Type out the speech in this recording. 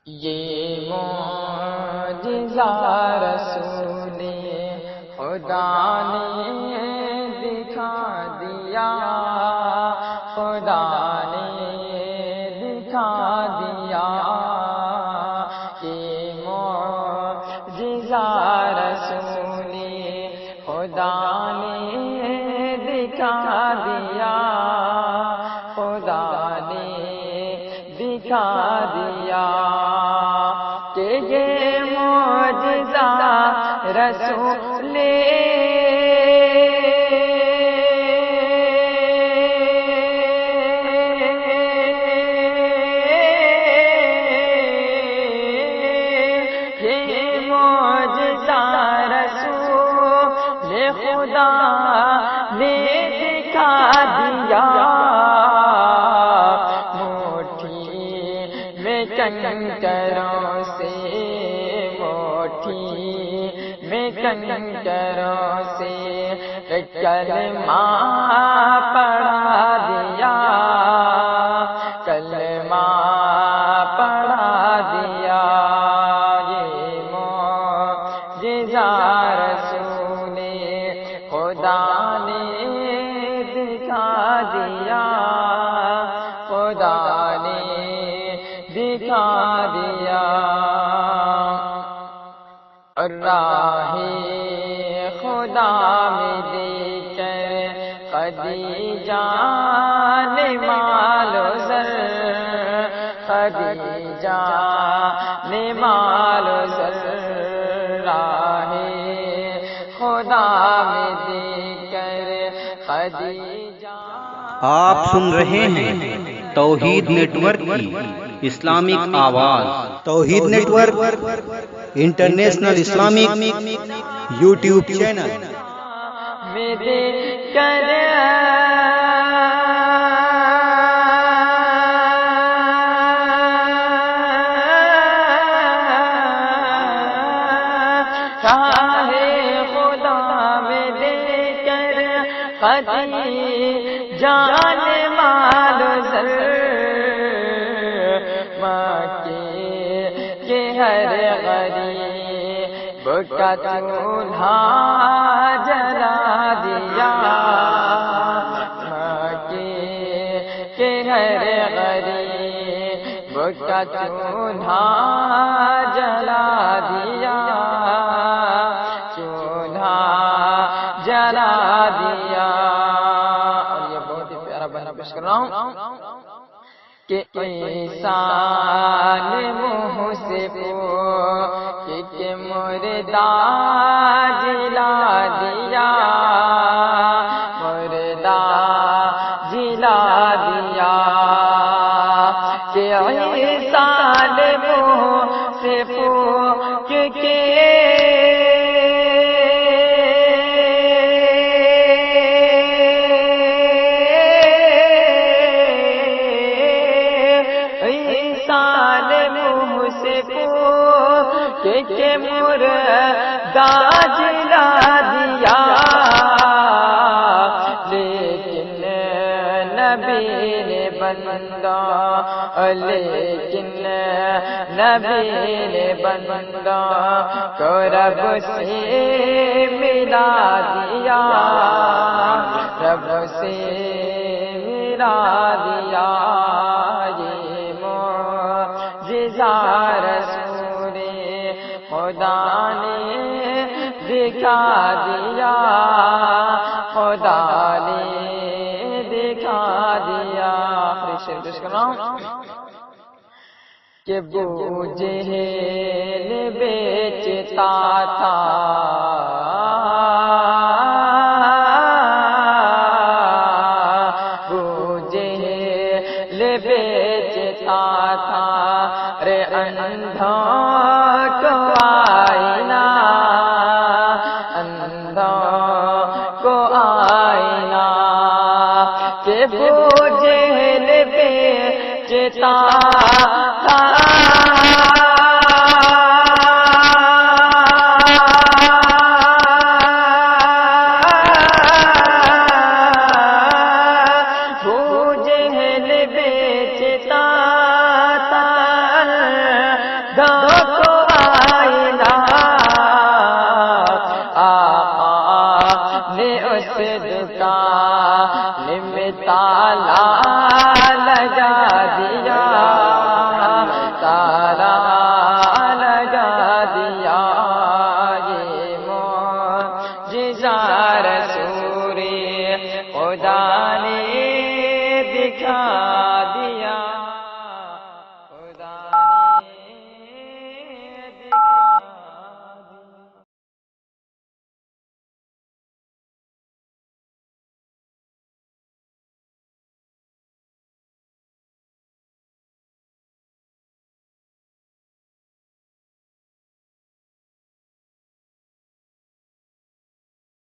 یہ معجزہ رسول خدا نے دکھا دیا، خدا نے دکھا دیا۔ یہ معجزہ رسول خدا نے دکھا دیا، خدا نے دکھا دیا کہ یہ معجزہ رسول خدا نے دکھا دیا۔ مٹھی میں کنکروں سے، مٹھی میں کنکروں سے کلمہ پڑھا دیا، کلمہ پڑھا دیا۔ یہ معجزہ رسول خدا نے دکھا دیا، خدا نے دکھا دیا۔ راہ خدا میں دے کر خدیجہ نے مال و زر، خدیجہ نے مال و زر، راہ خدا میں دے کر خدیجہ۔ آپ سن رہے ہیں توحید نیٹ ورک کی اسلامک آواز۔ Tawheed network international Islamic YouTube channel میں دے کر جان مال زر، مکے کے ہر غریب کا چولہا جلا دیا، مکے کے ہر غریب کا چولہا جلا دیا، چولہا جلا دیا۔ پیش کر رہا ہوں کہ انسان منہ سے پوچھ کہ مردہ جلا دیا، مردہ جلا دیا۔ کہ انسان منہ سے پوچھ کہ کہ مردہ جلا دیا، لیکن نبی نے بندہ، لیکن نبی نے بندہ کو رب سے ملا دیا، رب سے ملا دیا۔ یہ معجزہ رسول خدا نے دکھا دیا، خدا نے دکھا دیا۔ آخری شعر پیش کر رہا ہوں کہ ابو جہل بیچتا تھا، ابو جہل بیچتا تھا رے اندھوں کو آئینہ، اندھوں کو آئینہ، کہ ابو جہل بیچتا تھا کو آئینہ آقا نے اس دکان میں تالا لگا دیا، تالا لگا دیا۔ یہ معجزہ رسول خدا نے دکھا